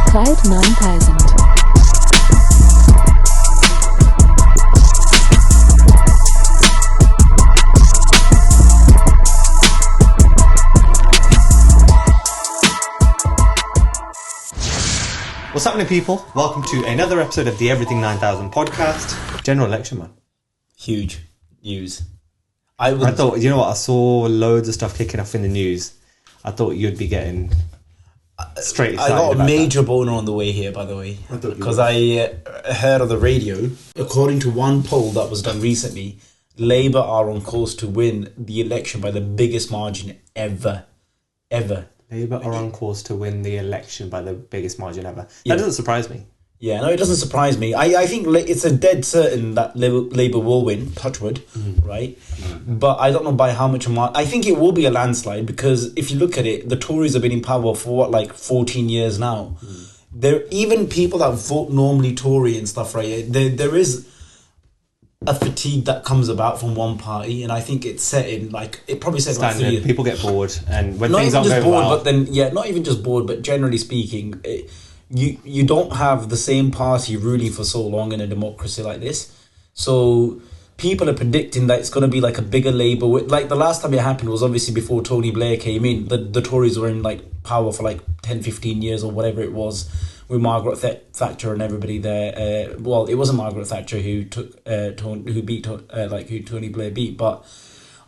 Cloud 9000. What's happening, people? Welcome to another episode of the Everything 9000 podcast. General election, man. Huge news. I thought, you know what? I saw loads of stuff kicking off in the news. I thought you'd be getting straight excited. I got a major that. boner on the way here, by the way, because I heard on the radio, according to one poll that was done recently, Labour are on course to win the election by the biggest margin ever. Labour are on course to win the election by the biggest margin ever. Yeah. That doesn't surprise me. Yeah, no, it doesn't surprise me. I think it's a dead certain that Labour will win, touch wood, right? But I don't know by how much. I think it will be a landslide because if you look at it, the Tories have been in power for 14 years now. There, even people that vote normally Tory and stuff, right? There is a fatigue that comes about from one party, and I think it's set in it probably says like 3 years. People get bored, and when not things even aren't just going bored, well, but then not even just bored, but generally speaking. You don't have the same party ruling for so long in a democracy like this. So people are predicting that it's going to be like a bigger Labour. Like the last time it happened was obviously before Tony Blair came in. The Tories were in power for 10, 15 years or whatever it was with Margaret Thatcher and everybody there. Well, it wasn't Margaret Thatcher who took who Tony Blair beat, but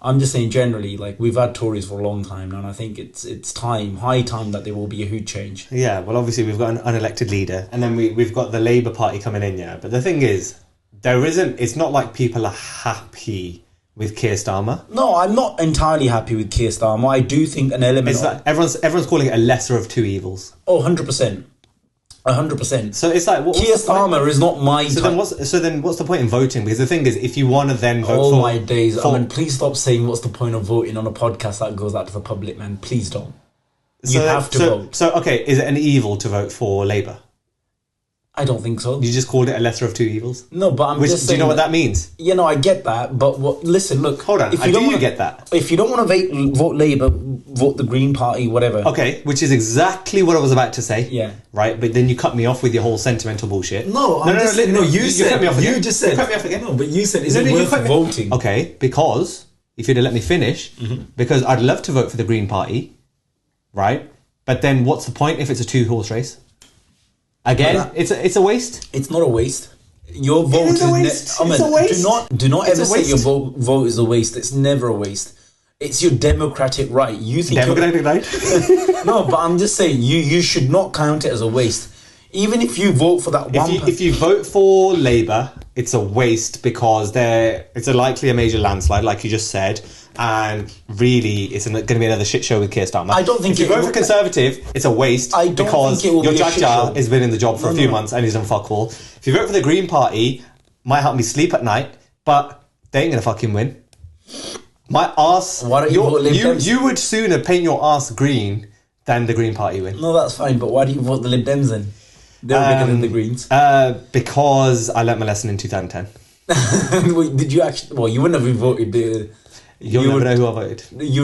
I'm just saying generally, we've had Tories for a long time now, and I think it's high time that there will be a huge change. Yeah, well, obviously we've got an unelected leader, and then we've got the Labour Party coming in, yeah. But the thing is, it's not like people are happy with Keir Starmer. No, I'm not entirely happy with Keir Starmer. I do think an element everyone's calling it a lesser of two evils. Oh, 100%. 100%. So it's like Keir Starmer is not my type. Then what's the point in voting? Because the thing is, if you want to then vote for... Oh my days. Please stop saying what's the point of voting on a podcast that goes out to the public, man. Please don't. You have to vote. So, okay, is it an evil to vote for Labour? I don't think so. You just called it a lesser of two evils? No, but I'm just saying... Do you know what that means? Yeah, no, I get that, but listen, look... Hold on, you get that? If you don't want to vote Labour, vote the Green Party, whatever. Okay, which is exactly what I was about to say. Yeah. Right, but then you cut me off with your whole sentimental bullshit. You cut me off again. You just said... You cut me off again. No, but you said, is it worth voting? Okay, because, if you'd have let me finish, because I'd love to vote for the Green Party, right? But then what's the point if it's a two-horse race? Again, it's a waste. It's not a waste. Your vote is a waste. It's a waste. Do not ever say your vote is a waste. It's never a waste. It's your democratic right. You think democratic right? No, but I'm just saying you should not count it as a waste. Even if you vote for that if you vote for Labour, it's a waste because it's likely a major landslide, like you just said. And really, it's going to be another shit show with Keir Starmer. I don't think if you vote for Conservative, it's a waste because your Jaja has been in the job for a few months and he's done fuck all. If you vote for the Green Party, might help me sleep at night, but they ain't going to fucking win. My arse... Why don't you vote Lib Dems? You would sooner paint your arse green than the Green Party win. No, that's fine, but why do you vote the Lib Dems then? They're bigger than the Greens. Because I learnt my lesson in 2010. Wait, did you actually... Well, you wouldn't have voted... You'll never know who I voted. You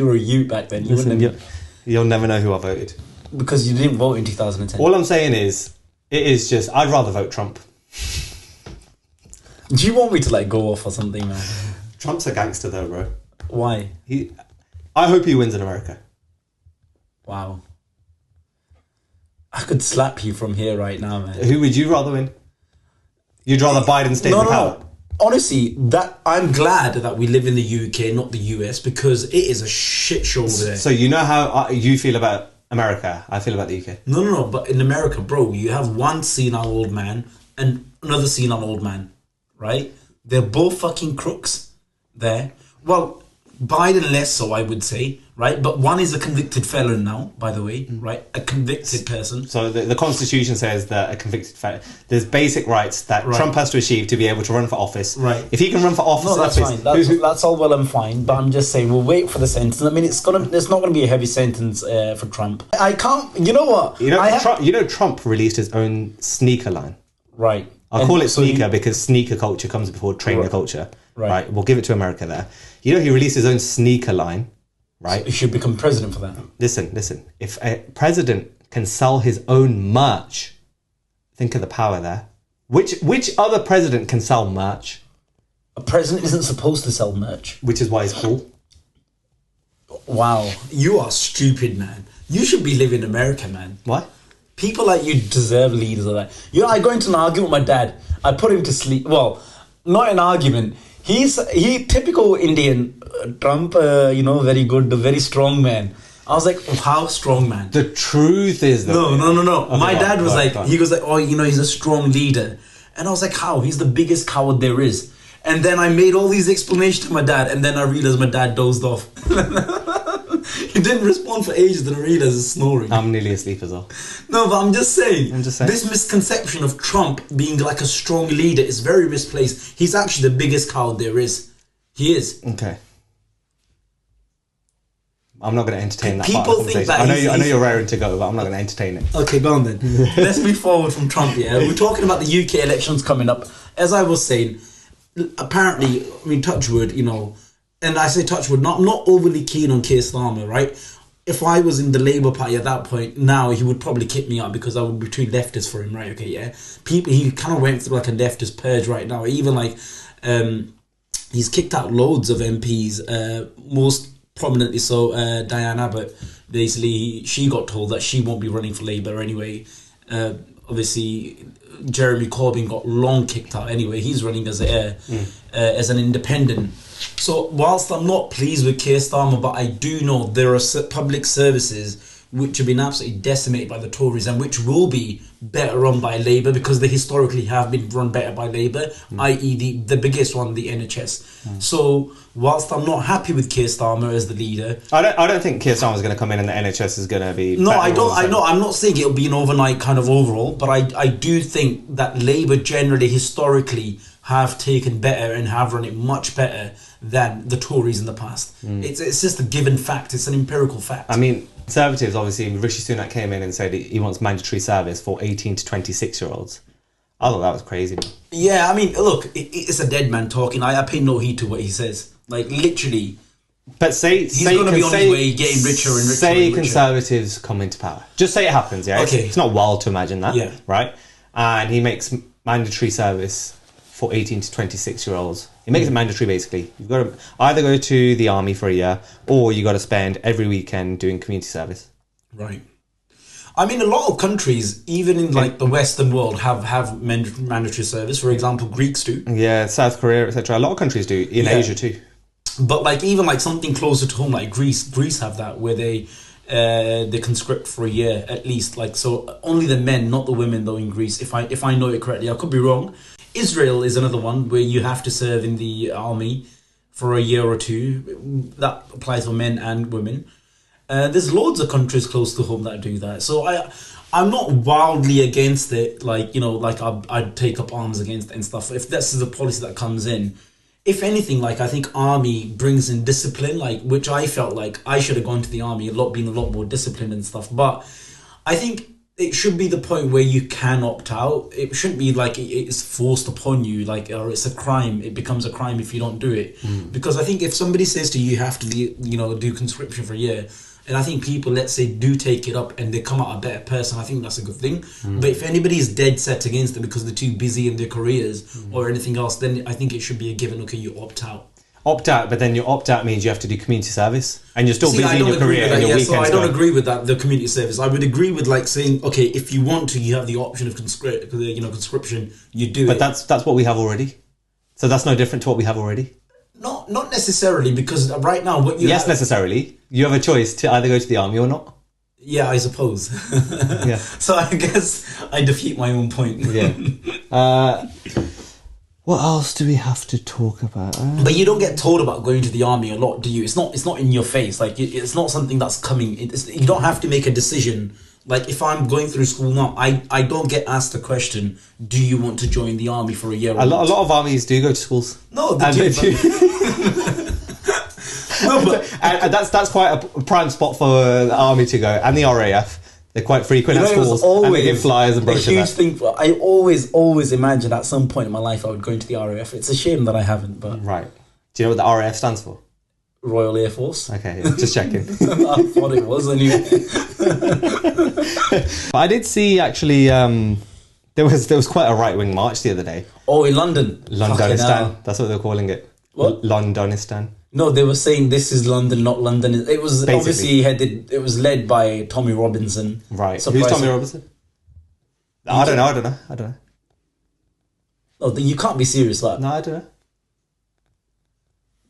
were a youth back then. You'll never know who I voted. Because you didn't vote in 2010. All I'm saying is, I'd rather vote Trump. Do you want me to go off or something, man? Trump's a gangster though, bro. Why? I hope he wins in America. Wow. I could slap you from here right now, man. Who would you rather win? You'd rather Biden stay in power? Honestly, I'm glad that we live in the UK, not the US, because it is a shit show over there. So you know how you feel about America? I feel about the UK. No. But in America, bro, you have one senile old man and another senile old man, right? They're both fucking crooks there. Well, Biden less so, I would say, right? But one is a convicted felon now, by the way, right? A convicted person. So the Constitution says that a convicted felon... There's basic rights that Trump has to achieve to be able to run for office. Right. If he can run for office... No, that's fine. That's all well and fine. But I'm just saying, we'll wait for the sentence. I mean, it's not going to be a heavy sentence for Trump. I can't... You know what? Trump released his own sneaker line. Right. I'll call it sneaker because sneaker culture comes before trainer culture. Right. We'll give it to America there. He released his own sneaker line, right? He should become president for that. Listen. If a president can sell his own merch. Think of the power there. Which other president can sell merch? A president isn't supposed to sell merch. Which is why he's cool. Wow. You are stupid, man. You should be living in America, man. Why? People like you deserve leaders like that. You know, I go into an argument with my dad. I put him to sleep. Well, not an argument. He typical Indian. Trump, very good, very strong man. I was like, how strong, man? The truth is... No. Okay, my dad was he goes like, oh, he's a strong leader. And I was like, how? He's the biggest coward there is. And then I made all these explanations to my dad, and then I realised my dad dozed off. He didn't respond for ages, then I realised he's snoring. I'm nearly asleep as well. No, but I'm just saying. This misconception of Trump being like a strong leader is very misplaced. He's actually the biggest coward there is. He is. Okay. I'm not going to entertain that People part of the think conversation. that I know you're raring to go, but I'm not going to entertain it. Okay, go on then. Let's move forward from Trump, yeah? We're talking about the UK elections coming up. As I was saying, apparently, touch wood, and I say touch wood, I'm not overly keen on Keir Starmer, right? If I was in the Labour Party at that point, now he would probably kick me out because I would be too leftist for him, right? Okay, yeah? He kind of went through like a leftist purge right now. Even he's kicked out loads of MPs, most prominently so Diane Abbott. Basically, she got told that she won't be running for Labour anyway. Obviously, Jeremy Corbyn got long kicked out anyway. He's running as an independent. So whilst I'm not pleased with Keir Starmer, but I do know there are public services which have been absolutely decimated by the Tories and which will be better run by Labour because they historically have been run better by Labour, i.e. the biggest one, the NHS. So whilst I'm not happy with Keir Starmer as the leader... I don't think Keir Starmer is going to come in and the NHS is going to be... No, I know. I'm not saying it'll be an overnight kind of overall, but I do think that Labour generally, historically, have taken better and have run it much better than the Tories in the past. It's just a given fact. It's an empirical fact. I mean, Conservatives, obviously, Rishi Sunak came in and said he wants mandatory service for 18 to 26-year-olds. I thought that was crazy. Yeah, I mean, look, it's a dead man talking. I pay no heed to what he says. Like, literally. But he's going to be on his way getting richer and richer. Say Conservatives come into power. Just say it happens, yeah? Okay. It's not wild to imagine that, yeah. Right? And he makes mandatory service for 18 to 26-year-olds. He makes it mandatory, basically. You've got to either go to the army for a year or you got to spend every weekend doing community service. Right. I mean, a lot of countries, even in like the Western world, have mandatory service. For example, Greeks do. Yeah, South Korea, etc. A lot of countries do. In Asia too. But like even like something closer to home, like Greece have that where they conscript for a year at least. Like so, only the men, not the women, though. In Greece, if I know it correctly, I could be wrong. Israel is another one where you have to serve in the army for a year or two. That applies for men and women. There's loads of countries close to home that do that. So I'm not wildly against it. Like, like I'd take up arms against it and stuff. If this is a policy that comes in, if anything, like I think army brings in discipline, like which I felt like I should have gone to the army being a lot more disciplined and stuff. But I think it should be the point where you can opt out. It shouldn't be like it's forced upon you, like, or it's a crime. It becomes a crime if you don't do it. Because I think if somebody says to you, you have to do conscription for a year, and I think people, let's say, do take it up and they come out a better person, I think that's a good thing. But if anybody is dead set against it because they're too busy in their careers or anything else, then I think it should be a given, okay, you opt out. Opt out, but then your opt out means you have to do community service and you're still busy in your career and your weekends. So I don't agree with that, the community service. I would agree with like saying, okay, if you want to, you have the option of conscription, you do it. But that's what we have already. So that's no different to what we have already. Not necessarily, because right now what you Yes, necessarily. You have a choice to either go to the army or not. Yeah, I suppose. Yeah. So I guess I defeat my own point. Yeah. What else do we have to talk about? But you don't get told about going to the army a lot, do you? It's not in your face. Like it's not something that's coming. You don't have to make a decision. Like if I'm going through school now, I don't get asked the question, do you want to join the army for a year? A lot of armies do go to schools. No, they do. No, but and that's quite a prime spot for the army to go, and the RAF. They're quite frequent at schools, and they give flyers and brochures. A huge thing. I always imagined at some point in my life I would go into the RAF. It's a shame that I haven't, but right. Do you know what the RAF stands for? Royal Air Force. Okay, just checking. I thought it was anyway. But I did see actually. There was quite a right-wing march the other day. Oh, in London. Londonistan. That's what they're calling it. What? Londonistan. No, they were saying this is London, not London. It was Basically. obviously it was led by Tommy Robinson. Right. Who's Tommy Robinson? I don't know. Oh, you can't be serious, like. No, I don't know.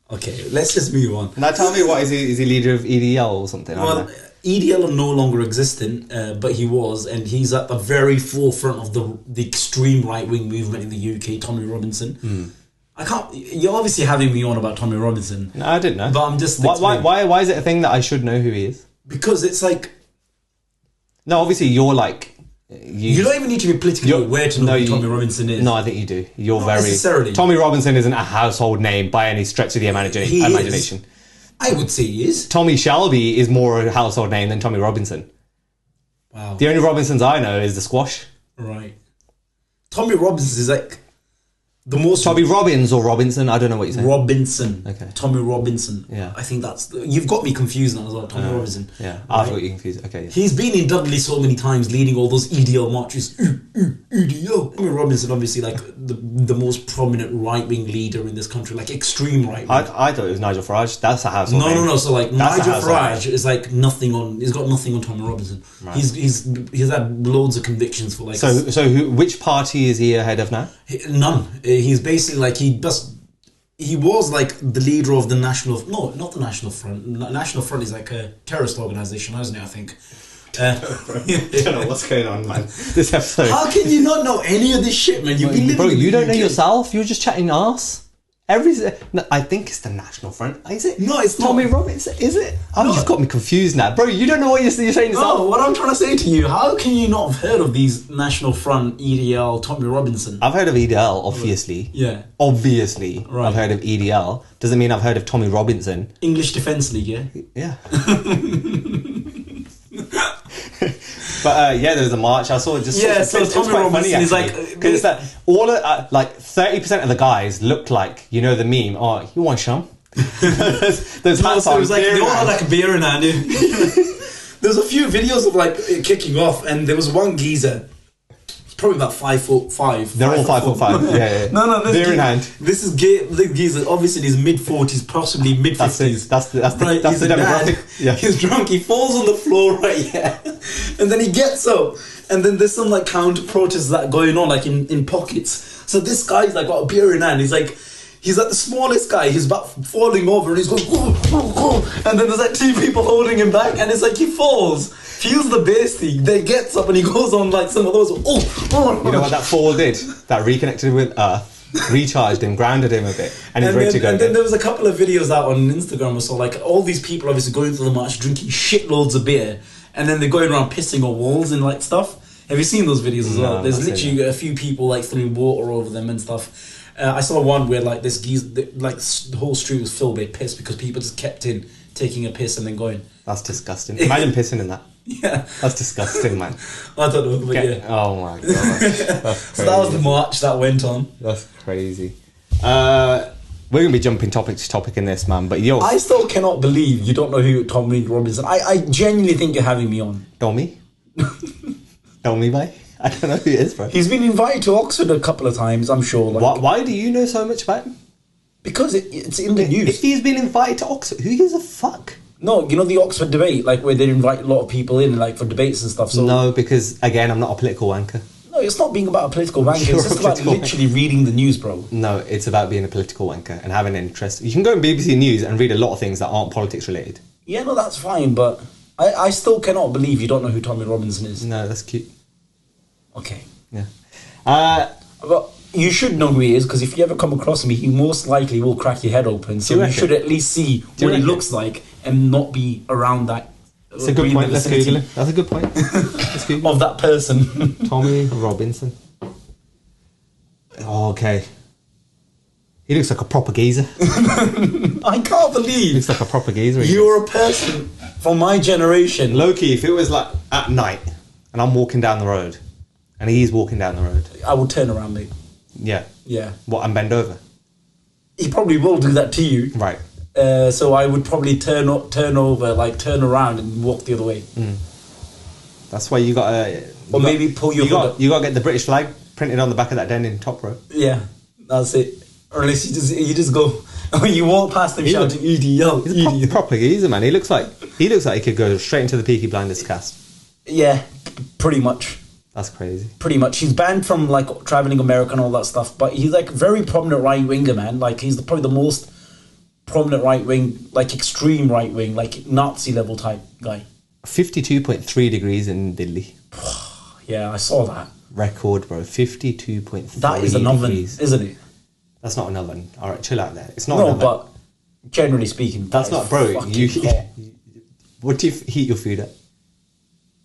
Okay, let's just move on. Now tell me, what is he leader of EDL or something? Well, EDL are no longer existent, but he was, and he's at the very forefront of the extreme right-wing movement in the UK, Tommy Robinson. I can't... You're obviously having me on about Tommy Robinson. No, I didn't know. But I'm just... Why is it a thing that I should know who he is? Because it's like... No, obviously you're like... You don't even need to be politically aware to know who Tommy Robinson is. No, I think you do. You're Not necessarily. Tommy Robinson isn't a household name by any stretch of the imagination. I would say he is. Tommy Shelby is more a household name than Tommy Robinson. Wow. The only Robinsons I know is the squash. Right. Tommy Robinson is like the most... Tommy Robbins or Robinson? I don't know what you're saying. Robinson. Okay. Tommy Robinson. Yeah. I think that's... You've got me confused now as well, Tommy Robinson. Yeah, I've got you confused. Okay. Yeah. He's been in Dudley so many times, leading all those EDL marches. EDL. Tommy Robinson, obviously, like the most prominent right-wing leader in this country, like extreme right-wing. I thought it was Nigel Farage. That's a household name. No. So like Nigel Farage is like nothing on... He's got nothing on Tommy Robinson. Right. He's had loads of convictions for like... So which party is he ahead of now? None. He's basically like he was like the leader of the National... No, not the National Front. National Front is like a terrorist organisation, isn't it, I think? I don't know what's going on, man. This episode... How can you not know any of this shit, man? You've been living... Bro, you don't know yourself? You're just chatting arse. I think it's the National Front. Is it? No, it's Tommy not. Robinson. Is it? You've got me confused now. Bro, you don't know what you're saying yourself. No, what I'm trying to say to you, how can you not have heard of these National Front, EDL, Tommy Robinson? I've heard of EDL, obviously. Yeah. Obviously. Right. I've heard of EDL. Doesn't mean I've heard of Tommy Robinson. English Defence League, yeah? Yeah. But there's a march. I saw it just... Yeah, so Tommy Robinson is like... Because it's that all like 30% of the guys looked like, you know the meme, oh, you want some? There's hats on. It was like, they all had like a beer in hand. There's a few videos of like it kicking off, and there was one geezer, probably about 5'5". They're all 5'5". Yeah. No. Beer in hand. This is the geezer, obviously in his mid-40s, possibly mid-50s. That's the demographic. Yeah. He's drunk, he falls on the floor, right, yeah. And then he gets up, and then there's some like counter-protests that going on, like in pockets. So this guy's like got a beer in hand, he's like the smallest guy, he's about falling over, and he's going, and then there's like two people holding him back, and it's like he falls, feels the bass thing, then gets up, and he goes on like some of those, You know what that fall did? That reconnected with Earth, recharged him, grounded him a bit, and he's ready to go. And then there was a couple of videos out on Instagram, so like all these people obviously going through the march, drinking shitloads of beer, and then they're going around pissing on walls and like stuff. Have you seen those videos as well? There's literally a few people like throwing water over them and stuff. I saw one where like this the whole street was filled with piss because people just kept taking a piss and then going. That's disgusting. Imagine pissing in that. Yeah. That's disgusting, man. I don't know, but yeah. Oh my god. So that was the march that went on. That's crazy. We're going to be jumping topic to topic in this, man, but I still cannot believe you don't know who Tommy Robinson... I genuinely think you're having me on. Tommy? Tommy, bye? I don't know who he is, bro. He's been invited to Oxford a couple of times, I'm sure. Like, why do you know so much about him? Because it's in the news. If he's been invited to Oxford, who gives a fuck? No, you know the Oxford debate, like where they invite a lot of people in, like for debates and stuff. So no, because again, I'm not a political wanker. No, it's not being about a political wanker. It's just about literally reading the news, bro. No, it's about being a political wanker and having an interest. You can go on BBC News and read a lot of things that aren't politics related. Yeah, no, that's fine, but I still cannot believe you don't know who Tommy Robinson is. No, that's cute. Okay. Yeah. But you should know who he is, because if you ever come across him, he most likely will crack your head open. So you should at least see what he looks like and not be around that. That's a good point. Let's Google it. That's a good point. Let's Google of that person. Tommy Robinson. Oh, okay. He looks like a proper geezer. I can't believe. He looks like a proper geezer. You're a person from my generation. Low-key, if it was like at night and I'm walking down the road and he's walking down the road, I would turn around, mate. Yeah. Yeah. What, and bend over? He probably will do that to you. Right. So I would probably turn over, like turn around and walk the other way. That's why you gotta... Or maybe pull your... You gotta get the British flag printed on the back of that denim top, bro. Yeah, that's it. Or unless you just go... you walk past him shouting, EDL, He's a proper geezer, man. He looks like he could go straight into the Peaky Blinders cast. Yeah, pretty much. That's crazy. Pretty much. He's banned from like traveling America and all that stuff, but he's like very prominent right winger, man. Like he's probably the most prominent right wing, like extreme right wing, like Nazi level type guy. 52.3 degrees in Delhi. Yeah, I saw that. Record, bro. 52.3 That is an oven, isn't it? That's not an oven. All right, chill out there. It's not an oven. But generally speaking, that's not, bro. What do you heat your food at?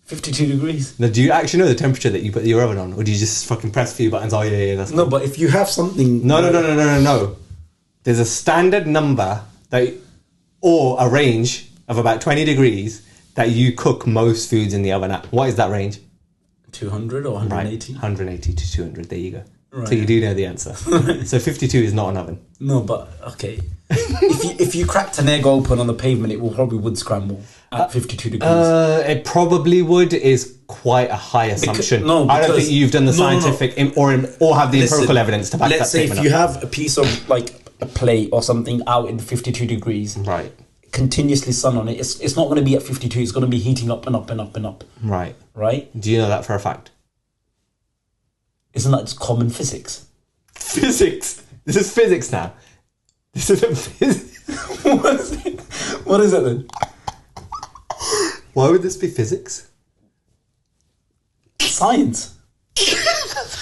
52 degrees. Now, do you actually know the temperature that you put your oven on, or do you just fucking press a few buttons? Oh yeah, that's no. Cool. But if you have something, no. There's a standard number or a range of about 20 degrees that you cook most foods in the oven at. What is that range? 200 or 180? Right, 180 to 200. There you go. Right. So you do know the answer. So 52 is not an oven. No, but okay. if you cracked an egg open on the pavement, it probably would scramble at 52 degrees. It probably would. Is quite a high assumption. I don't think you've done the scientific or have the empirical evidence to back that statement up. Let's say if you have a piece of like a plate or something out in 52 degrees, right? Continuously sun on it. It's not going to be at 52. It's going to be heating up and up and up and up. Right. Right. Do you know that for a fact? Isn't that just common physics? Physics. This is physics now. This isn't physics. What is it then? Why would this be physics? Science.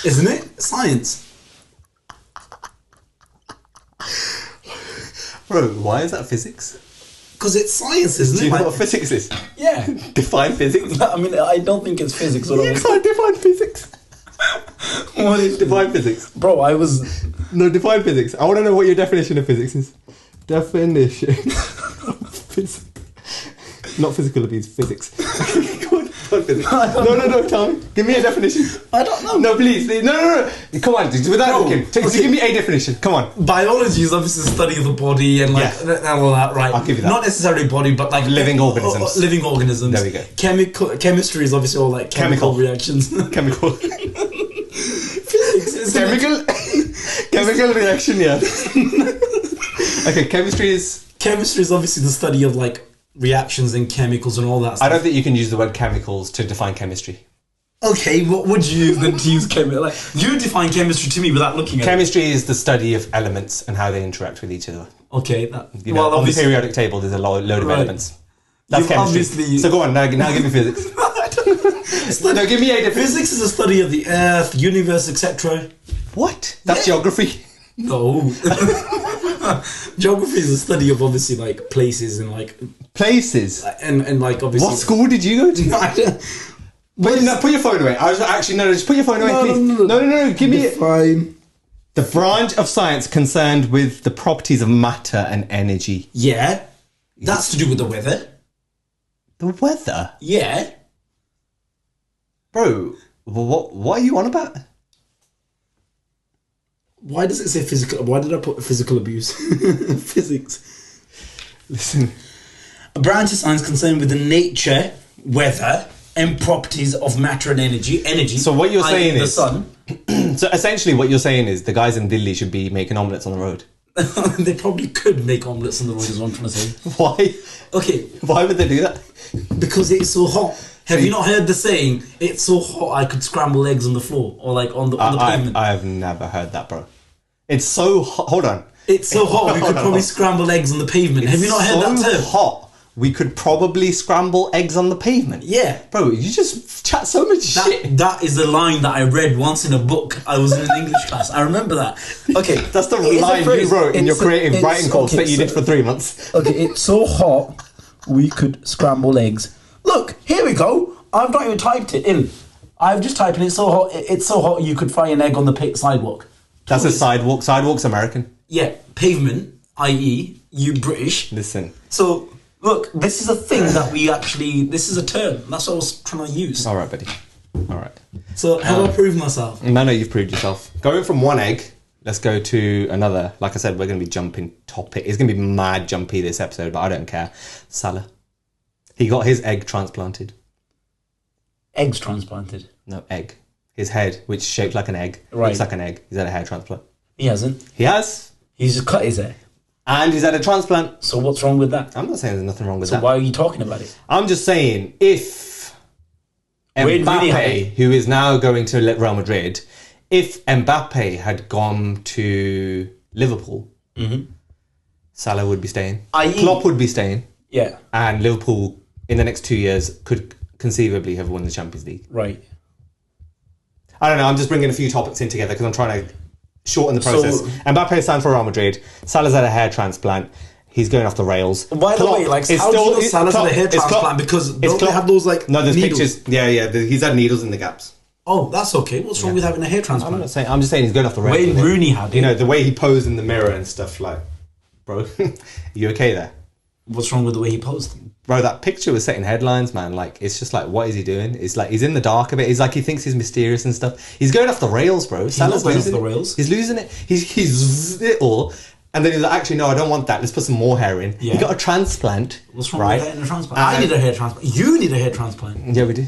Isn't it? Science. Bro, why is that physics? Because it's science, isn't it? Do you know what physics is? Yeah. Define physics. I mean, I don't think it's physics. You can't define physics. What is define physics? Bro, I was... No, define physics. I want to know what your definition of physics is. Definition of physics. Not physical abuse, physics. Go on, physics. No, tell me. Give me a definition. I don't know. No, please. No. Come on, without looking. Give me a definition. Come on. Biology is obviously the study of the body and like and all that, right? I'll give you that. Not necessarily body, but like living organisms. Living organisms. There we go. Chemistry is obviously all like chemical reactions. Chemical. Physics is chemical reaction. Yeah. Okay, chemistry is obviously the study of like reactions and chemicals and all that stuff. I don't think you can use the word chemicals to define chemistry. Okay, what would you use then to use chemistry? Like, you define chemistry to me without looking at chemistry is the study of elements and how they interact with each other. Okay. On the periodic table, there's a load of elements. That's chemistry. So go on, now give me physics. No, give me a definition. Physics is a study of the earth, universe, etc. What? That's geography? No. Geography is a study of obviously like places and like... Places? And like obviously... What school did you go to? Put your phone away. Just put your phone away, please. No. Give me... Define. The branch of science concerned with the properties of matter and energy. Yeah. That's to do with the weather. The weather? Yeah. Bro, what are you on about? Why does it say physical? Why did I put physical abuse? Physics. Listen. A branch of science concerned with the nature, weather, and properties of matter and energy. So what you're saying is... the sun. So essentially what you're saying is the guys in Delhi should be making omelettes on the road. They probably could make omelettes on the road is what I'm trying to say. Why? Okay. Why would they do that? Because it's so hot. Have you not heard the saying, it's so hot I could scramble eggs on the floor or like on the pavement? I have never heard that, bro. It's so hot. Hold on. It's so hot we could probably scramble eggs on the pavement. Have you not heard that term? It's so hot we could probably scramble eggs on the pavement. Yeah. Bro, you just chat so much shit. That is the line that I read once in a book. I was in an English class. I remember that. Okay. That's the line you wrote in your creative writing course that you did for 3 months. Okay, it's so hot we could scramble eggs. Look, here we go. I've not even typed it in. I've just typed in it's so hot you could fry an egg on the sidewalk. That's a sidewalk. Sidewalk's American. Yeah, pavement, i.e. you British. Listen. So, look, this is a thing that we actually... This is a term. That's what I was trying to use. All right, buddy. All right. So, how do I prove myself? No, you've proved yourself. Going from one egg, let's go to another. Like I said, we're going to be jumping topic. It's going to be mad jumpy this episode, but I don't care. Salah. He got his egg transplanted. Eggs transplanted. No, egg. His head, which is shaped like an egg, looks like an egg. He's had a hair transplant. He hasn't. He has. He's just cut his hair. And he's had a transplant. So what's wrong with that? I'm not saying there's nothing wrong with that. So why are you talking about it? I'm just saying, if Mbappe, who is now going to Real Madrid, if Mbappe had gone to Liverpool, Salah would be staying. Klopp would be staying. Yeah. And Liverpool, in the next 2 years, could conceivably have won the Champions League. Right. I don't know, I'm just bringing a few topics in together because I'm trying to shorten the process. So, Mbappe signed for Real Madrid. Salah's had a hair transplant. He's going off the rails. By the way, like, how do you know Salah's had a hair transplant? Because don't they have those, like, no, there's needles? Pictures. Yeah, he's had needles in the gaps. Oh, that's okay. What's wrong with having a hair transplant? I'm just saying he's going off the rails. Wayne Rooney had it. You know, the way he posed in the mirror and stuff, like, bro, you okay there? What's wrong with the way he posed? Bro, that picture was setting headlines, man. Like, it's just like, what is he doing? It's like, he's in the dark a bit. He's like, he thinks he's mysterious and stuff. He's going off the rails, bro. Salah's going off the rails. He's losing it. He's it all. And then he's like, actually, no, I don't want that. Let's put some more hair in. Yeah. He got a transplant. What's wrong with getting a transplant? I need a hair transplant. You need a hair transplant. Yeah, we do.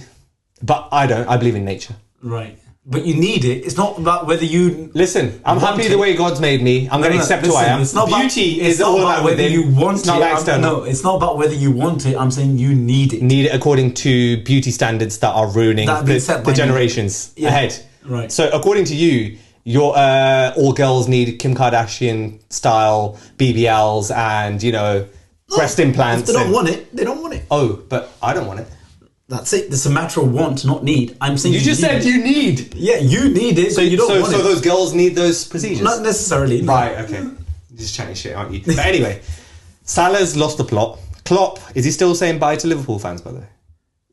But I don't. I believe in nature. Right. But you need it. It's not about whether you... Listen, I'm happy the way God's made me. I'm going to accept who I am. It's not Beauty is all about whether you want it. It's not about external. No, it's not about whether you want it. I'm saying you need it. Need it according to beauty standards that are ruining the generations ahead. Right. So according to you, your all girls need Kim Kardashian style BBLs and, you know, breast implants. If they don't want it, they don't want it. Oh, but I don't want it. That's it. It's a matter of want, not need. I'm saying you just said you need. Yeah, you need it, so you don't want it. So those girls need those procedures? Not necessarily. No. Right, okay. You're just chatting shit, aren't you? But anyway, Salah's lost the plot. Klopp, is he still saying bye to Liverpool fans, by the way?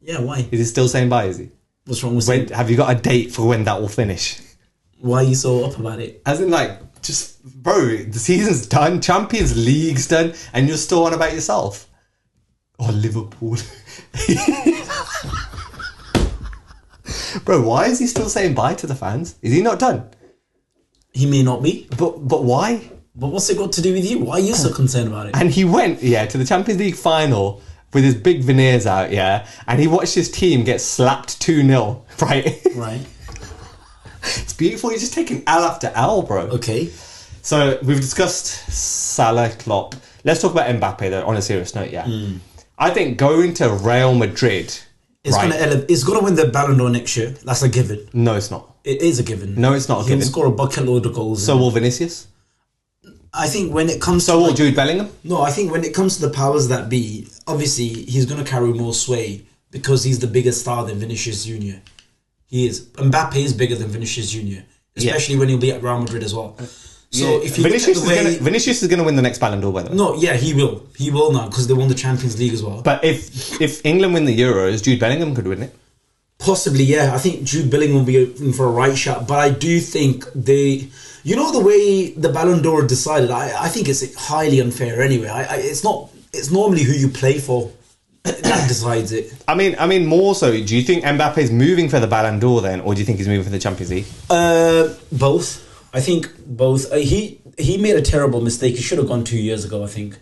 Yeah, why? Is he still saying bye, is he? What's wrong with it? Have you got a date for when that will finish? Why are you so up about it? As in, like, just, bro, the season's done, Champions League's done, and you're still on about yourself. Oh, Liverpool. Bro, why is he still saying bye to the fans? Is he not done? He may not be. But why? But what's it got to do with you? Why are you so concerned about it? And he went, to the Champions League final with his big veneers out, and he watched his team get slapped 2-0, right? Right. It's beautiful. He's just taking L after L, bro. Okay. So we've discussed Salah, Klopp. Let's talk about Mbappe, though, on a serious note, I think going to Real Madrid... It's going to win the Ballon d'Or next year. That's a given. No, it's not. It is a given. No, it's not a given. He'll score a bucket load of goals. So will Vinicius? I think when it comes to... So will Jude Bellingham? No, I think when it comes to the powers that be, obviously, he's going to carry more sway because he's the bigger star than Vinicius Jr. He is. Mbappe is bigger than Vinicius Jr. Especially when he'll be at Real Madrid as well. So if you Vinicius is going to win the next Ballon d'Or, by the way. No, yeah, he will. He will now because they won the Champions League as well. But if England win the Euros, Jude Bellingham could win it. Possibly, yeah. I think Jude Bellingham will be in for a right shot. But I do think you know the way the Ballon d'Or decided. I think it's highly unfair. Anyway, it's not. It's normally who you play for that decides it. I mean, more so. Do you think Mbappe's moving for the Ballon d'Or then, or do you think he's moving for the Champions League? Both. I think both. He made a terrible mistake. He should have gone 2 years ago. I think,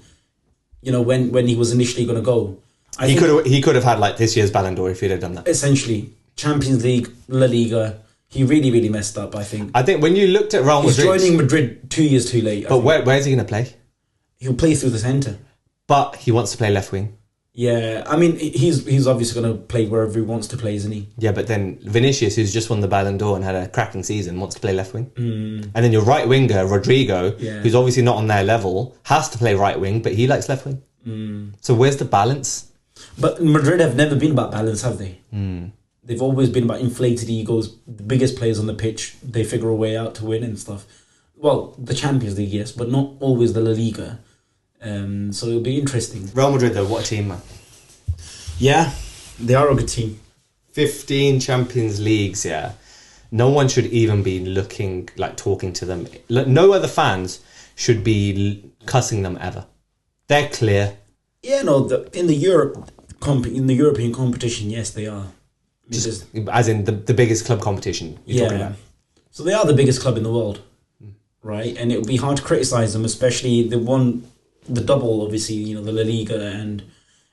when he was initially going to go. He could have had like this year's Ballon d'Or if he'd have done that. Essentially, Champions League, La Liga. He really, really messed up. I think when you looked at Real Madrid, he's joining Madrid 2 years too late. But where's he going to play? He'll play through the centre. But he wants to play left wing. Yeah, I mean, he's obviously going to play wherever he wants to play, isn't he? Yeah, but then Vinicius, who's just won the Ballon d'Or and had a cracking season, wants to play left wing. And then your right winger, Rodrigo, who's obviously not on their level, has to play right wing, but he likes left wing. So where's the balance? But Madrid have never been about balance, have they? They've always been about inflated egos. The biggest players on the pitch, they figure a way out to win and stuff. Well, the Champions League, yes, but not always the La Liga. So it'll be interesting. Real Madrid, though, what a team, man. Yeah, they are a good team. 15 Champions Leagues, No one should even be talking to them. No other fans should be cussing them ever. They're clear. Yeah, no, in the European competition, yes, they are. As in the biggest club competition you're talking about. So they are the biggest club in the world, right? And it would be hard to criticise them, especially the double, obviously, the La Liga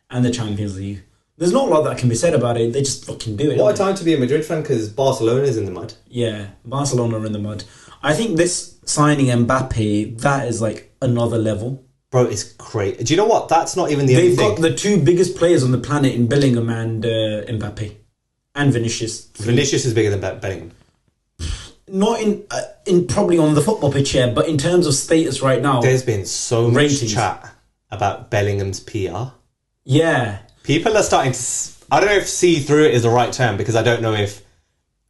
and the Champions League. There's not a lot that can be said about it. They just fucking do it. What a time to be a Madrid fan, because Barcelona's in the mud. Yeah, Barcelona are in the mud. I think this signing Mbappe, that is like another level. Bro, it's great. Do you know what? That's not even the only thing. They've got the two biggest players on the planet in Bellingham and Mbappe. And Vinicius. Vinicius is bigger than Bellingham. Not in probably on the football pitch, yeah, but in terms of status right now. There's been so much chat about Bellingham's PR. Yeah. People are starting to... I don't know if see through it is the right term, because I don't know if...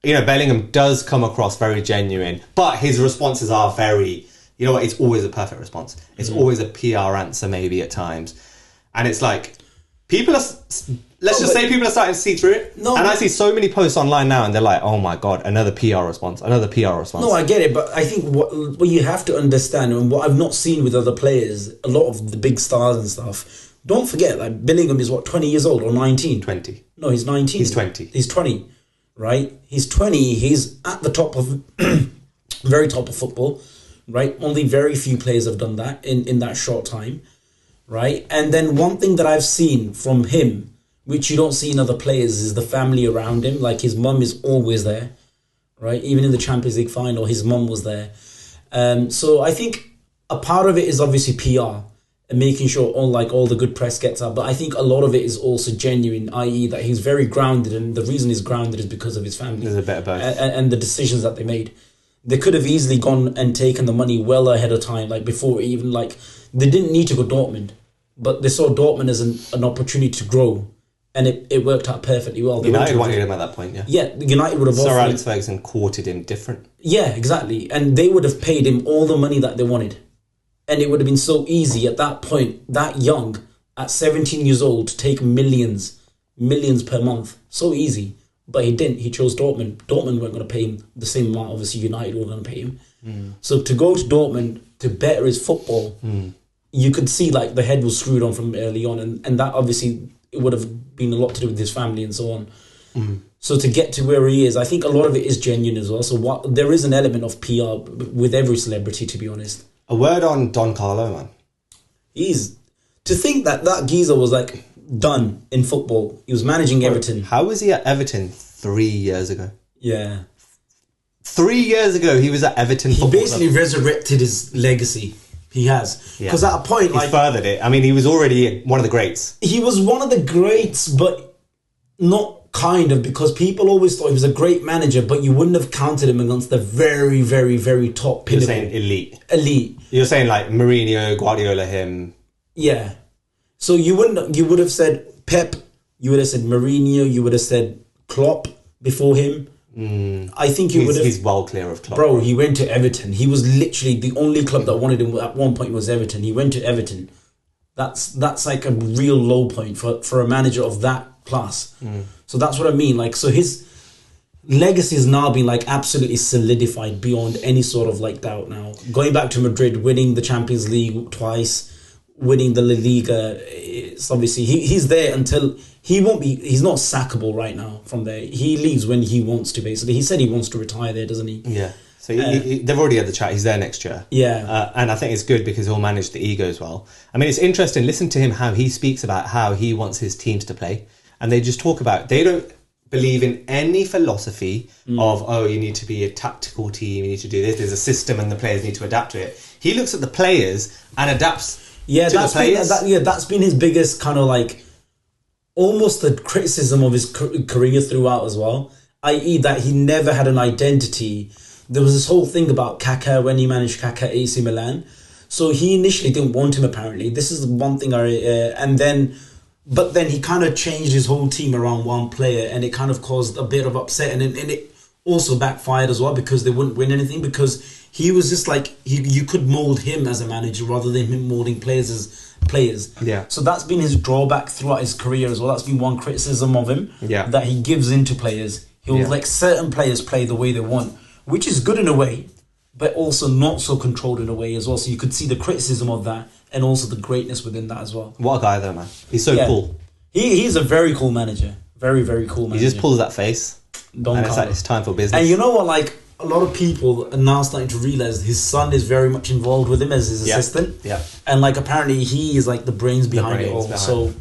Bellingham does come across very genuine, but his responses are very... You know what? It's always a perfect response. It's always a PR answer, maybe at times. And it's like... People are... Let's just say people are starting to see through it. No, and I see so many posts online now, and they're like, oh my God, another PR response, another PR response. No, I get it, but I think what you have to understand, and what I've not seen with other players, a lot of the big stars and stuff, don't forget, like, Bellingham is, 20 years old or 19? 20. No, he's 19. He's 20. He's 20, right? He's 20, he's at the top of, very top of football, right? Only very few players have done that in that short time, right? And then one thing that I've seen from him, which you don't see in other players, is the family around him. Like, his mum is always there, right? Even in the Champions League final, his mum was there. So I think a part of it is obviously PR and making sure all the good press gets out. But I think a lot of it is also genuine, i.e. that he's very grounded, and the reason he's grounded is because of his family. There's a bit of both. And the decisions that they made. They could have easily gone and taken the money well ahead of time, like before even, like, they didn't need to go Dortmund, but they saw Dortmund as an opportunity to grow. And it worked out perfectly well. United wanted him at that point, yeah. Yeah, United would have Sir Alex Ferguson courted him different. Yeah, exactly. And they would have paid him all the money that they wanted. And it would have been so easy at that point, that young, at 17 years old, to take millions per month. So easy. But he didn't. He chose Dortmund. Dortmund weren't going to pay him the same amount, obviously United were going to pay him. So to go to Dortmund, to better his football, you could see, like, the head was screwed on from early on. And that obviously... it would have been a lot to do with his family and so on. So to get to where he is, I think a lot of it is genuine as well. So there is an element of PR with every celebrity, to be honest. A word on Don Carlo, man. To think that geezer was, like, done in football. He was managing Everton. How was he at Everton 3 years ago? Yeah. 3 years ago, he was at Everton. He basically resurrected his legacy. He has. Because at a point, he's furthered it. I mean, he was already one of the greats. He was one of the greats, but not kind of, because people always thought he was a great manager, but you wouldn't have counted him against the very, very, very top pinnacle. You're saying elite. Elite. You're saying like Mourinho, Guardiola, him. Yeah. So you would have said Pep, you would have said Mourinho, you would have said Klopp before him. I think he's well clear of Klopp. Bro, he went to Everton. He was literally the only club that wanted him at one point was Everton. He went to Everton. That's like a real low point for a manager of that class. So that's what I mean. Like, so his legacy has now been, like, absolutely solidified beyond any sort of, like, doubt now. Going back to Madrid, winning the Champions League twice, winning the La Liga, it's obviously he's there until he's not sackable right now from there. He leaves when he wants to, basically. He said he wants to retire there, doesn't he? Yeah. So they've already had the chat. He's there next year. Yeah. And I think it's good because he'll manage the ego as well. I mean, it's interesting. Listen to him, how he speaks about how he wants his teams to play. And they just talk about, they don't believe in any philosophy of, you need to be a tactical team, you need to do this. There's a system and the players need to adapt to it. He looks at the players and adapts to the players. That's been his biggest kind of, like, almost the criticism of his career throughout as well, i.e. that he never had an identity. There was this whole thing about Kaká when he managed Kaká AC Milan. So he initially didn't want him, apparently. This is one thing but then he kind of changed his whole team around one player, and it kind of caused a bit of upset, and it also backfired as well because they wouldn't win anything, because he was just like, you could mould him as a manager rather than him moulding players as players. Yeah. So that's been his drawback throughout his career as well. That's been one criticism of him. Yeah. That he gives into players. He'll let certain players play the way they want, which is good in a way, but also not so controlled in a way as well. So you could see the criticism of that and also the greatness within that as well. What a guy though, man. He's so cool. He's a very cool manager. Very, very cool manager. He just pulls that face. It's time for business. And you know what, like, a lot of people are now starting to realise his son is very much involved with him as his assistant. Yeah. And, like, apparently he is, like, the brains behind it all. So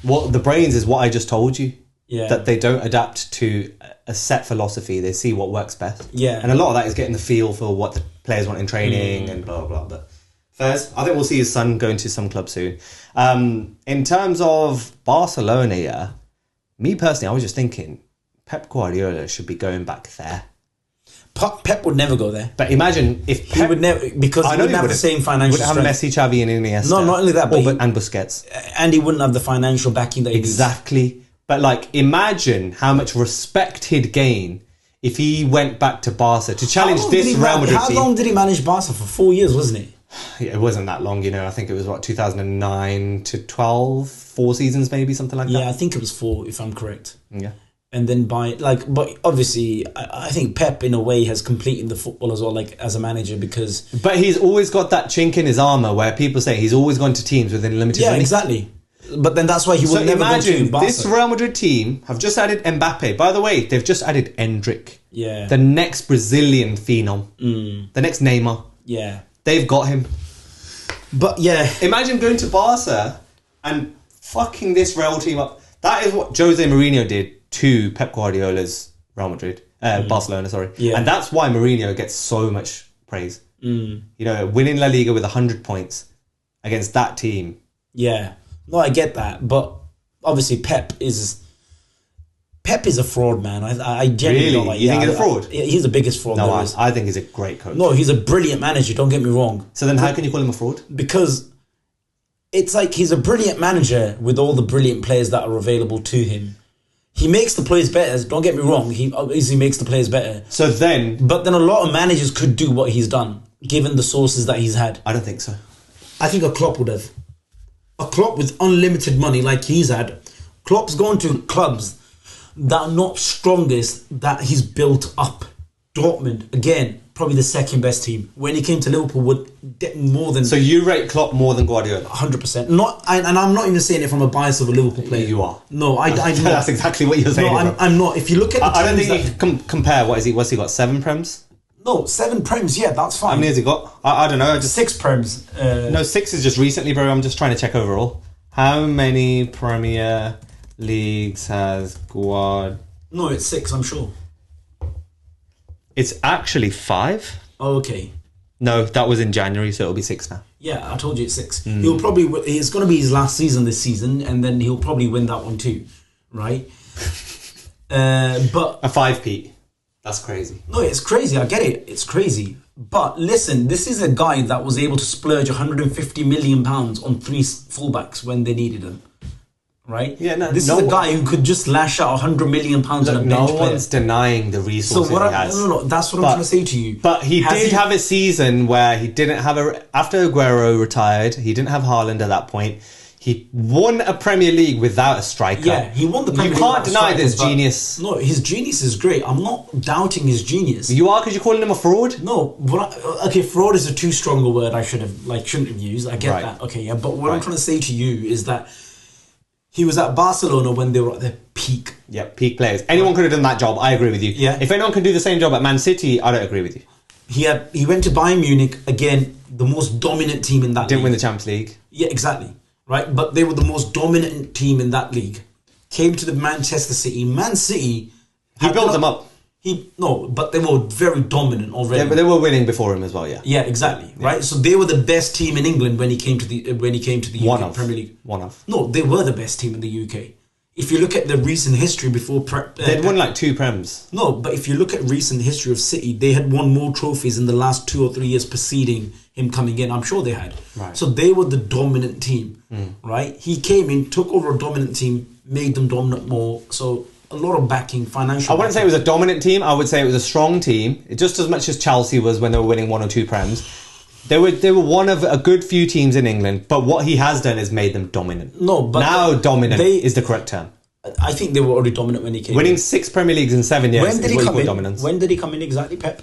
Well, the brains is what I just told you. Yeah. That they don't adapt to a set philosophy. They see what works best. Yeah. And a lot of that is getting the feel for what the players want in training and blah, blah, blah. But Fairs, I think we'll see his son going to some club soon. In terms of Barcelona, yeah, me personally, I was just thinking Pep Guardiola should be going back there. Pep would never go there. But imagine if Pep... He would never... Because he wouldn't have the same financial strength. He wouldn't have Messi, Xavi and Iniesta. No, not only that, but... and Busquets. And he wouldn't have the financial backing that he needs. Exactly. But, like, imagine how much respect he'd gain if he went back to Barca to challenge this Real Madrid team. How long did he manage Barca? For 4 years, wasn't it? Yeah, it wasn't that long, you know. I think it was, 2009 to 12? 4 seasons, maybe, something like that? Yeah, I think it was 4, if I'm correct. Yeah. And then but obviously, I think Pep, in a way, has completed the football as well, like, as a manager, because... But he's always got that chink in his armour where people say he's always gone to teams within limited money. Yeah, exactly. But then that's why he would never go to Barca. This Real Madrid team have just added Mbappe. By the way, they've just added Endrick. Yeah. The next Brazilian phenom. The next Neymar. Yeah. They've got him. But yeah. Imagine going to Barca and fucking this Real team up. That is what Jose Mourinho did to Pep Guardiola's Real Madrid. Barcelona, sorry. Yeah. And that's why Mourinho gets so much praise. You know, winning La Liga with 100 points against that team. Yeah. No, I get that, but obviously Pep is a fraud, man. I genuinely don't like. You think he's a fraud? He's the biggest fraud. No, I think he's a great coach. No, he's a brilliant manager. Don't get me wrong. So then, how can you call him a fraud? Because it's like he's a brilliant manager with all the brilliant players that are available to him. He makes the players better. Don't get me wrong. He obviously makes the players better. But then a lot of managers could do what he's done, given the sources that he's had. I don't think so. I think a Klopp would have. A Klopp with unlimited money like he's had. Klopp's gone to clubs that are not strongest that he's built up. Dortmund, again, probably the second best team. When he came to Liverpool, would more than... So you rate Klopp more than Guardiola? 100%. And I'm not even saying it from a bias of a Liverpool player. You are. No, I'm not. That's exactly what you're saying. No, I'm not. If you look at the I don't think you can compare. What's he got? 7 Prems? No, 7 Prems, yeah, that's fine. How many has he got? I don't know. 6 Prems. No, 6 is just recently, bro. I'm just trying to check overall. How many Premier Leagues has Guard? No, it's 6, I'm sure. It's actually 5. Oh, okay. No, that was in January, so it'll be 6 now. Yeah, I told you it's 6. He'll probably... It's going to be his last season this season, and then he'll probably win that one too, right? But... A 5, Pete. That's crazy. No, it's crazy. I get it. It's crazy. But listen, this is a guy that was able to splurge £150 million on 3 fullbacks when they needed them. Right? Yeah, no. This is a guy who could just lash out £100 million on a bench No one's denying the resources he has. No, that's what I'm trying to say to you. But he did have a season where he didn't have after Aguero retired, he didn't have Haaland at that point. He won a Premier League without a striker. Yeah, he won the Premier League. You can't deny this genius. No, his genius is great. I'm not doubting his genius. You are because you're calling him a fraud? No, but okay, fraud is a too strong a word I shouldn't have used. I get that. Okay, yeah, but what I'm trying to say to you is that he was at Barcelona when they were at their peak. Yeah, peak players. Anyone could have done that job. I agree with you. Yeah. If anyone can do the same job at Man City, I don't agree with you. He went to Bayern Munich, again, the most dominant team in that league. Didn't win the Champions League. Yeah, exactly. Right, but they were the most dominant team in that league. Came to the Manchester City. Man City... He built them up. But they were very dominant already. They were winning before him as well, yeah. Yeah, exactly. Yeah. Right, so they were the best team in England when he came to the UK Premier League. One of. No, they were the best team in the UK. If you look at the recent history before... They'd won like 2 Prems. No, but if you look at recent history of City, they had won more trophies in the last 2 or 3 years preceding him coming in. I'm sure they had. Right. So they were the dominant team, right? He came in, took over a dominant team, made them dominant more. So a lot of backing, financial... I wouldn't say it was a dominant team. I would say it was a strong team. Just as much as Chelsea was when they were winning 1 or 2 Prems. They were one of a good few teams in England, but what he has done is made them dominant. No, but... Now dominant is the correct term. I think they were already dominant when he came Winning in. 6 Premier Leagues in 7 years when did is he what you come call in? Dominance. When did he come in exactly, Pep?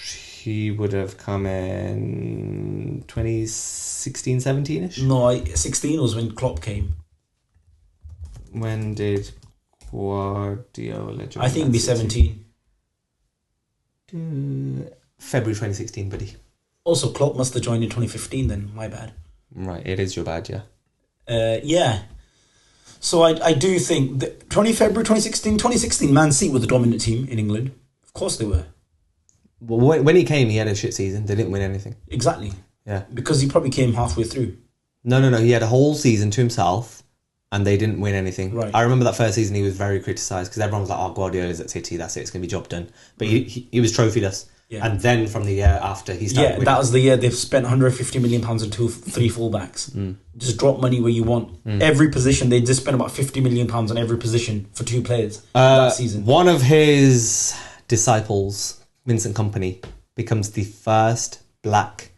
He would have come in 2016, 17-ish? No, 16 was when Klopp came. When did Guardiola join? I think it'd be 17. February 2016, buddy. Also, Klopp must have joined in 2015 then, my bad. Right, it is your bad, yeah. Yeah. So I do think that 20 February 2016, Man City were the dominant team in England. Of course they were. Well, when he came, he had a shit season. They didn't win anything. Exactly. Yeah. Because he probably came halfway through. No. He had a whole season to himself, and they didn't win anything. Right. I remember that first season he was very criticised because everyone was like, "Oh, Guardiola's at City. That's it. It's gonna be job done." But he was trophyless. Yeah. And then from the year after he started. Yeah, that was the year they've spent £150 million on three fullbacks. Just drop money where you want. Every position, they just spent about £50 million on every position for 2 players that season. One of his disciples, Vincent Kompany, becomes the first black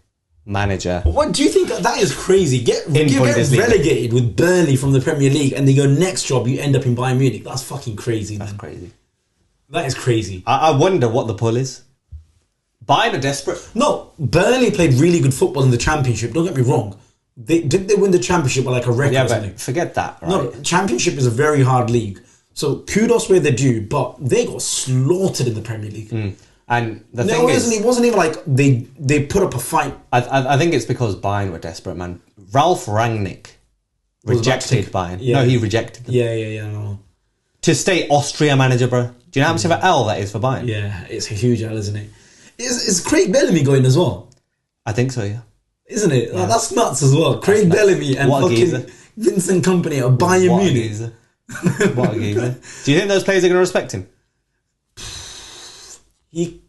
manager. What do you think? That is crazy. Get relegated with Burnley from the Premier League, and then your next job you end up in Bayern Munich. That's fucking crazy. That's crazy. That is crazy. I wonder what the pull is. Bayern are desperate. No, Burnley played really good football in the Championship. Don't get me wrong. They win the Championship by like a record? Yeah, but forget that. Right? No, Championship is a very hard league. So kudos where they're due, but they got slaughtered in the Premier League. And the thing is, it wasn't even like they put up a fight. I think it's because Bayern were desperate, man. Ralph Rangnick rejected Bayern. Yeah. No, he rejected them. Yeah. No. To stay Austria manager, bro. Do you know how much of an L that is for Bayern? Yeah, it's a huge L, isn't it? Is Craig Bellamy going as well? I think so, yeah. Isn't it? Yeah. That's nuts as well. Craig Bellamy and fucking Vincent Kompany at Bayern Munich. What a geezer. Do you think those players are going to respect him? He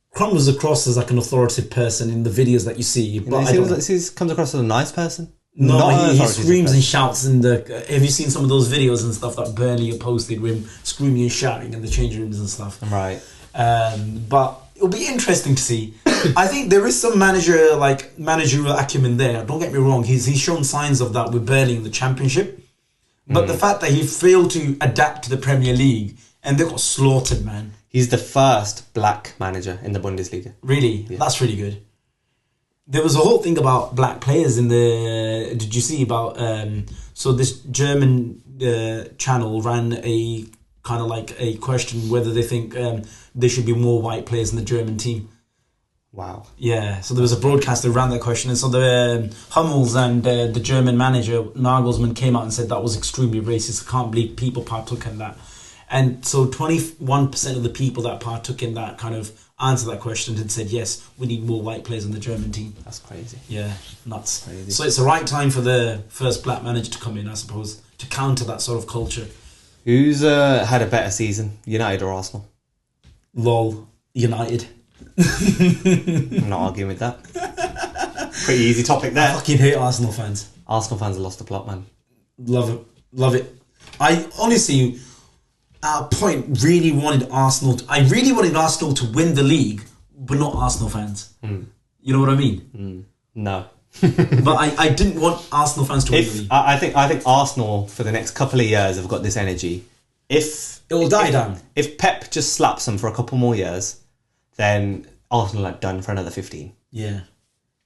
crumbles across as like an authoritative person in the videos that you see. But he comes across as a nice person. No, he screams and shouts in the... Have you seen some of those videos and stuff that Burnley have posted with him screaming and shouting in the changing rooms and stuff? Right. But it'll be interesting to see. I think there is some managerial acumen there. Don't get me wrong. He's shown signs of that with Burnley in the Championship. But the fact that he failed to adapt to the Premier League and they got slaughtered, man. He's the first black manager in the Bundesliga. Really? Yeah. That's really good. There was a whole thing about black players in the... Did you see about... so this German channel ran a kind of like a question whether they think there should be more white players in the German team. Wow. Yeah, so there was a broadcaster who ran that question, and so the Hummels and the German manager Nagelsmann came out and said that was extremely racist. I can't believe people partook in that. And so 21% of the people that partook in that kind of answered that question and said, yes, we need more white players on the German team. That's crazy. Yeah, nuts. Crazy. So it's the right time for the first black manager to come in, I suppose, to counter that sort of culture. Who's had a better season, United or Arsenal? Lol, United. I'm not arguing with that. Pretty easy topic there. I fucking hate Arsenal fans. Arsenal fans have lost the plot, man. Love it. I honestly, at a point, really wanted Arsenal to win the league, but not Arsenal fans. You know what I mean? No. But I didn't want Arsenal fans to win the league. I think Arsenal for the next couple of years have got this energy. If it will die down. If Pep just slaps them for a couple more years, then Arsenal are done for another 15. Yeah.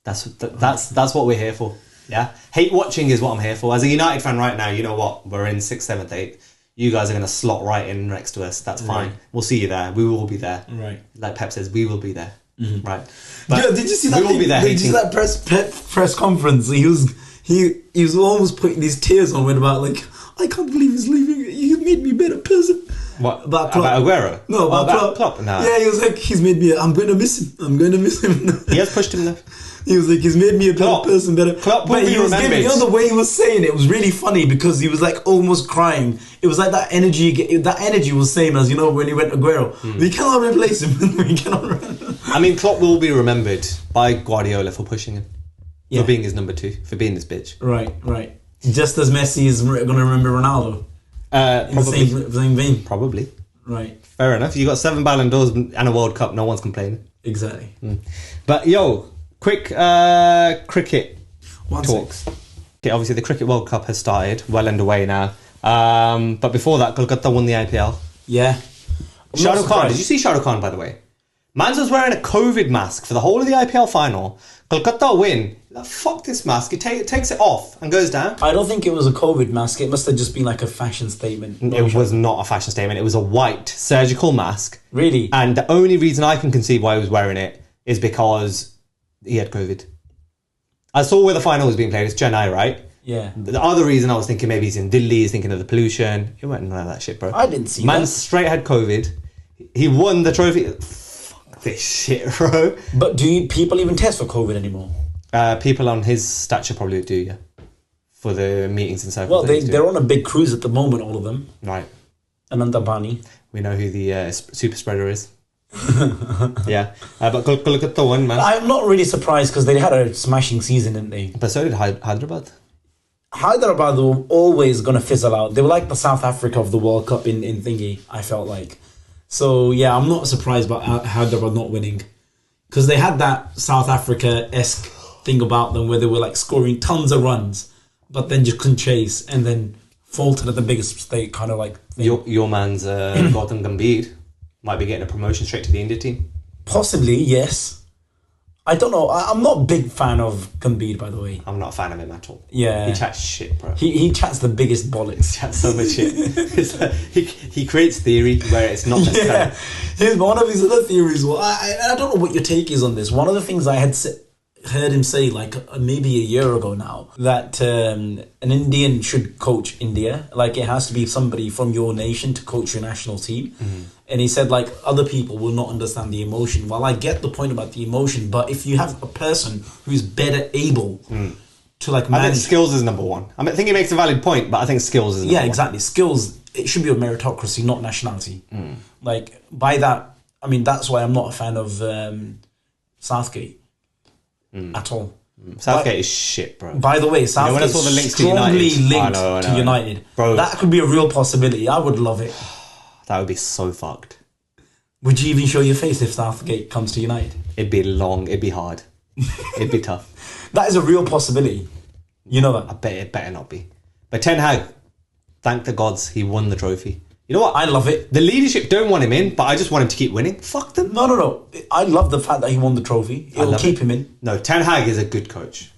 That's what we're here for. Yeah. Hate watching is what I'm here for. As a United fan right now, you know what? We're in 6th, 7th, 8th. You guys are going to slot right in next to us. That's fine. Right. We'll see you there. We will be there. Right. Like Pep says, we will be there. Right. But yeah, did you see that? We will be there. Did you see that press conference? He was almost putting these tears on when about like, I can't believe he's leaving. He made me a better person. What? About Aguero? No, about Klopp. No. Yeah, he was like, he's made me. I'm going to miss him. He has pushed him though. He was like, he's made me a better person, better. Klopp will be remembered. You know the way he was saying it was really funny because he was like almost crying. It was like that energy. That energy was same as when he went Aguero. We cannot replace him. We cannot. I mean, Klopp will be remembered by Guardiola for pushing him, for being his number 2, for being this bitch. Right. Just as Messi is going to remember Ronaldo. Probably. In the same vein. Probably. Right. Fair enough. You got 7 Ballon d'Ors and a World Cup. No one's complaining. Exactly. But quick cricket talks. Okay, obviously the Cricket World Cup has started, well underway now. But before that, Kolkata won the IPL. Yeah. Shah Rukh Khan. Did you see Shah Rukh Khan, by the way? Mans was wearing a COVID mask for the whole of the IPL final. Kolkata win. Like, fuck this mask. It takes it off and goes down. I don't think it was a COVID mask. It must have just been like a fashion statement. It was not a fashion statement. It was a white surgical mask. Really? And the only reason I can conceive why he was wearing it is because he had COVID. I saw where the final was being played. It's Chennai, right? Yeah. The other reason I was thinking maybe he's in Delhi, he's thinking of the pollution. It wasn't none of that shit, bro. I didn't see Man that. straight had COVID. He won the trophy. Fuck this shit, bro. But do people even test for COVID anymore? People on his stature probably do, yeah. For the meetings and so forth. Well, they're on a big cruise at the moment, all of them. Right. Anandabani. We know who the super spreader is. Yeah. But Kolkata won, man. I'm not really surprised because they had a smashing season, didn't they? But so did Hyderabad. Hyderabad were always going to fizzle out. They were like the South Africa of the World Cup in thingy, I felt like. So, yeah, I'm not surprised about Hyderabad not winning. Because they had that South Africa-esque thing about them where they were like scoring tons of runs, but then just couldn't chase and then faltered at the biggest mistake, kind of like thing. Your man's Gautam Gambhir might be getting a promotion straight to the India team. Possibly, yes. I don't know. I'm not a big fan of Gambhir, by the way. I'm not a fan of him at all. Yeah. He chats shit, bro. He chats the biggest bollocks. He chats so much shit. It's like, he creates theory where it's not necessary. Yeah. Here's one of his other theories. Well, I don't know what your take is on this. One of the things I had heard him say like maybe a year ago now, that an Indian should coach India. Like it has to be somebody from your nation to coach your national team. Mm-hmm. And he said like other people will not understand the emotion. Well, I get the point about the emotion, but if you have a person who's better able to like manage... I think skills is number one. I think he makes a valid point, but I think skills is number one. Yeah, exactly. Skills, it should be a meritocracy, not nationality. Like by that, I mean, that's why I'm not a fan of Southgate. At all. Southgate is shit, bro. By the way, Southgate is strongly linked to United. Bro, that could be a real possibility. I would love it. That would be so fucked. Would you even show your face if Southgate comes to United? It'd be long. It'd be hard. It'd be tough. That is a real possibility. You know that? I bet it better not be. But Ten Hag, thank the gods, he won the trophy. You know what? I love it. The leadership don't want him in, but I just want him to keep winning. Fuck them. No. I love the fact that he won the trophy. It'll keep him in. No, Ten Hag is a good coach.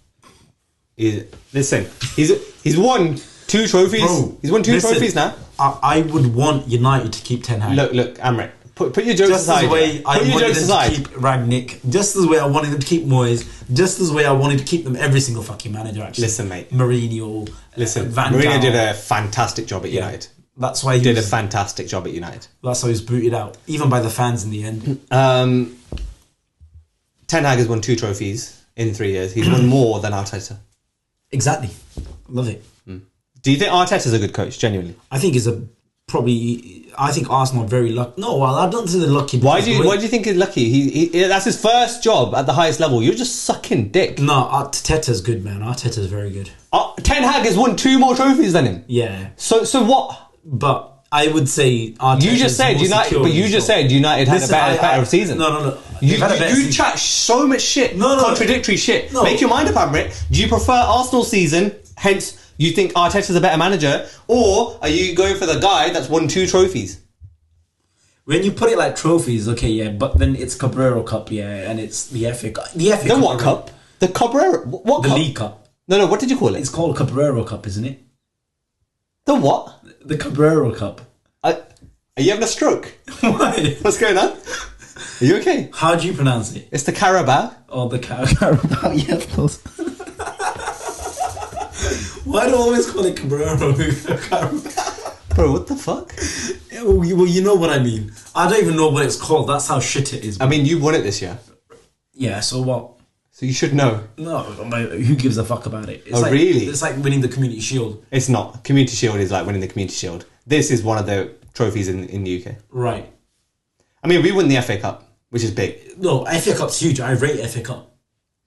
Listen, he's won 2 trophies. Bro, he's won 2 trophies now. I would want United to keep Ten Hag. Look, Amrit. Put your jokes aside. Just as way I wanted them to keep Rangnick. Just as way I wanted them to keep Moyes. Just as way I wanted to keep them every single fucking manager. Actually, listen, mate. Mourinho. Van Mourinho Gaal. did a fantastic job at United. That's why he did a fantastic job at United. That's why he was booted out, even by the fans in the end. Ten Hag has won 2 trophies in 3 years. He's won more than Arteta. Exactly, love it. Do you think Arteta's a good coach? Genuinely, I think I think Arsenal are very lucky. No, well, I don't say they're lucky. Why do you think he's lucky? He that's his first job at the highest level. You're just sucking dick. No, Arteta's good, man. Arteta's very good. Ten Hag has won 2 more trophies than him. Yeah. So what? But I would say Arteta. You just said United, but you just said United had a better season. No. You chat so much shit, contradictory shit. No. Make your mind up, Amrit. Do you prefer Arsenal's season? Hence, you think Arteta's a better manager, or are you going for the guy that's won 2 trophies? When you put it like trophies, okay, yeah, but then it's Cabrero Cup, yeah, and it's the FA Cup. The FA Cup. The what cup? The Cabrero. What the cup? The League Cup. No. What did you call it? It's called Cabrero Cup, isn't it? The what? The Cabrero Cup. Are you having a stroke? Why? What's going on? Are you okay? How do you pronounce it? It's the Carabao. Oh, the Carabao, yeah, of course. Why do I always call it Cabrero? Bro, what the fuck? Yeah, well, you know what I mean. I don't even know what it's called. That's how shit it is. Bro. I mean, you won it this year. Yeah, so what? So you should know. No, who gives a fuck about it? It's really? It's like winning the Community Shield. It's not. Community Shield is like winning the Community Shield. This is one of the trophies in the UK. Right. I mean, we won the FA Cup, which is big. No, FA Cup's huge. I rate FA Cup.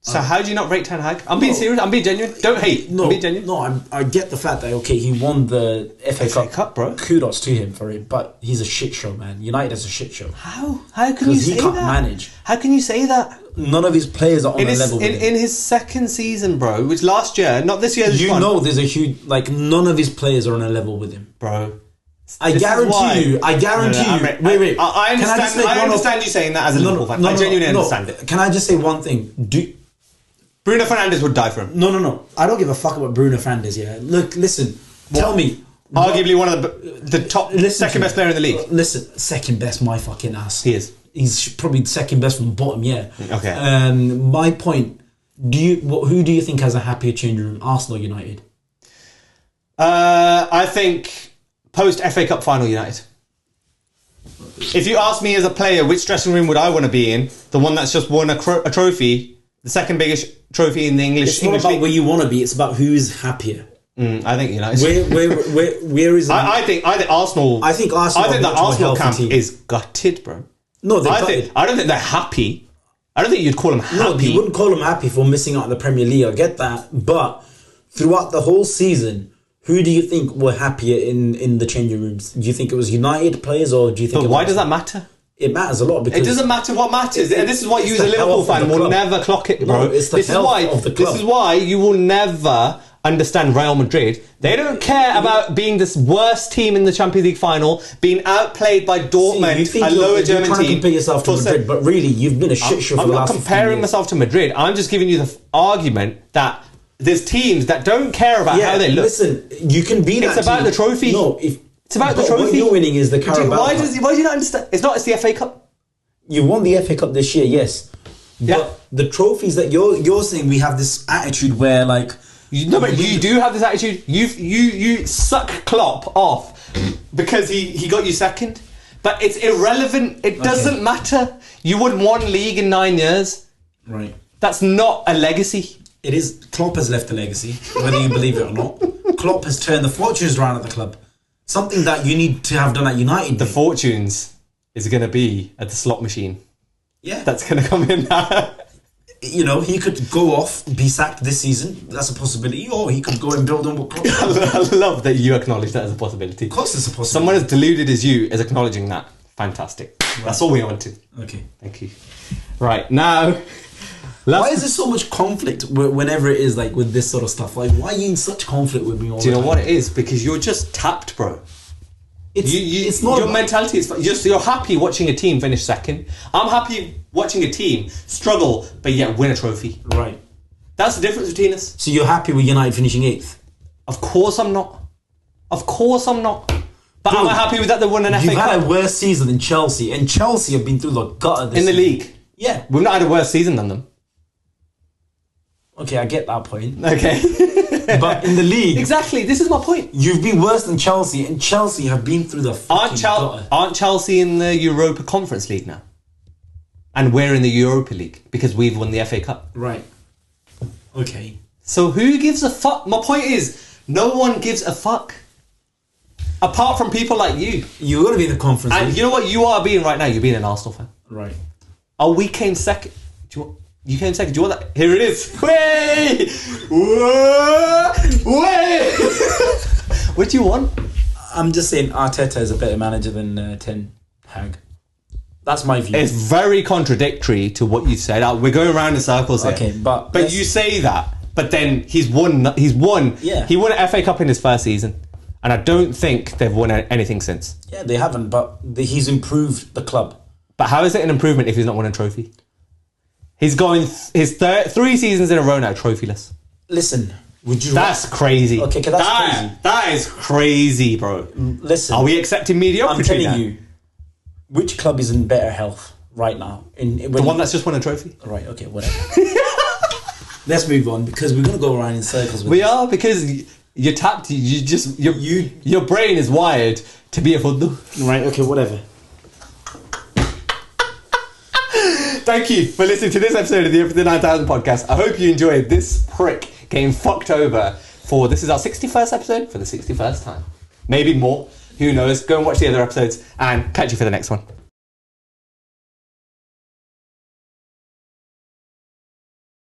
So how do you not rate Ten Hag? I'm being serious. I'm being genuine. Don't hate. No, I'm being genuine. No, I get the fact that, okay, he won the FA Cup, bro. Kudos to him for it, but he's a shit show, man. United is a shit show. How can you say that? Because he can't manage. How can you say that? None of his players are on a level with him. In his second season, bro, which last year, not this year. You know there's a huge, like, none of his players are on a level with him. Bro. I guarantee you. Wait. I understand you saying that as a Liverpool fan. I genuinely understand it. Can I just say one thing? Bruno Fernandes would die for him. No. I don't give a fuck about Bruno Fernandes, yeah? Look, listen. Tell me. Arguably one of the top, second best player in the league. Listen, second best, my fucking ass. He is. He's probably second best from the bottom, yeah. Okay. My point, who do you think has a happier changing room, Arsenal or United? I think post FA Cup final United. If you ask me as a player, which dressing room would I want to be in? The one that's just won a trophy, the second biggest trophy in the English. It's not about where you want to be. It's about who's happier. I think United. Where is? I think Arsenal. I think Arsenal. I think the Arsenal camp is gutted, bro. No, I don't think they're happy. I don't think you'd call them happy. No, you wouldn't call them happy for missing out on the Premier League. I get that, but throughout the whole season, who do you think were happier in the changing rooms? Do you think it was United players, or do you think? But why does that matter? It matters a lot because it doesn't matter what matters, and this is why you as a Liverpool fan will never clock it, bro. No, it's the health of the club. This is why you will never understand Real Madrid. They don't care about being this worst team in the Champions League final, being outplayed by Dortmund, a lower German team. You're trying to compare yourself to Madrid, but really, you've been a shit show for the last 15 years. I'm not comparing myself to Madrid. I'm just giving you the argument that there's teams that don't care about how they look. Listen, you can be that. It's about the trophy. No, it's about the trophy. What you're winning is the Carabao. Why do you not understand? It's the FA Cup. You won the FA Cup this year, yes. Yeah. But the trophies that you're saying, we have this attitude where like. No, but you do have this attitude. You suck Klopp off because he got you second. But it's irrelevant. It doesn't matter. You won one league in 9 years. Right. That's not a legacy. It is. Klopp has left a legacy, whether you believe it or not. Klopp has turned the fortunes around at the club. Something that you need to have done at United. The fortunes is going to be at the slot machine. Yeah. That's going to come in now. You know, he could go off, be sacked this season. That's a possibility. Or he could go and build on what Klopp does. I love that you acknowledge that as a possibility. Of course it's a possibility. Someone as deluded as you is acknowledging that. Fantastic. Right. That's all we wanted. Okay. Thank you. Right, now... Why is there so much conflict whenever it is like with this sort of stuff? Like, why are you in such conflict with me all the time? Do you know what it is? Because you're just tapped, bro. It's not your mentality is you're happy watching a team finish second. I'm happy watching a team struggle but yet win a trophy. Right. That's the difference between us. So you're happy with United finishing 8th? Of course I'm not. But am I happy with that they won an FA Cup? You've had a worse season than Chelsea, and Chelsea have been through the gutter this in the season. league. Yeah. We've not had a worse season than them. Okay, I get that point. Okay. But in the league... Exactly, this is my point. You've been worse than Chelsea, and Chelsea have been through the fucking gutter. Aren't Chelsea in the Europa Conference League now? And we're in the Europa League, because we've won the FA Cup. Right. Okay. So who gives a fuck? My point is, no one gives a fuck. Apart from people like you. You're going to be in the Conference League. And you know what you are being right now? You're being an Arsenal fan. Right. Oh, we came second. You came second. Do you want that? Here it is. Way! Way! What do you want? I'm just saying Arteta is a better manager than Ten Hag. That's my view. It's very contradictory to what you said. We're going around in circles here. Okay, but you say that. But then he's won. Yeah. He won an FA Cup in his first season. And I don't think they've won anything since. Yeah, they haven't. But he's improved the club. But how is it an improvement if he's not won a trophy? He's going his 3 seasons in a row now trophyless. Listen, would you? That's crazy. Okay, that's crazy. That is crazy, bro. Listen, are we accepting mediocrity? I'm telling you, which club is in better health right now? The one that's just won a trophy. Right. Okay. Whatever. Let's move on because we're gonna go around in circles. We are because you're tapped. Your brain is wired to be a football. Right. Okay. Whatever. Thank you for listening to this episode of the 9000 podcast. I hope you enjoyed this prick getting fucked over this is our 61st episode for the 61st time. Maybe more. Who knows? Go and watch the other episodes and catch you for the next one.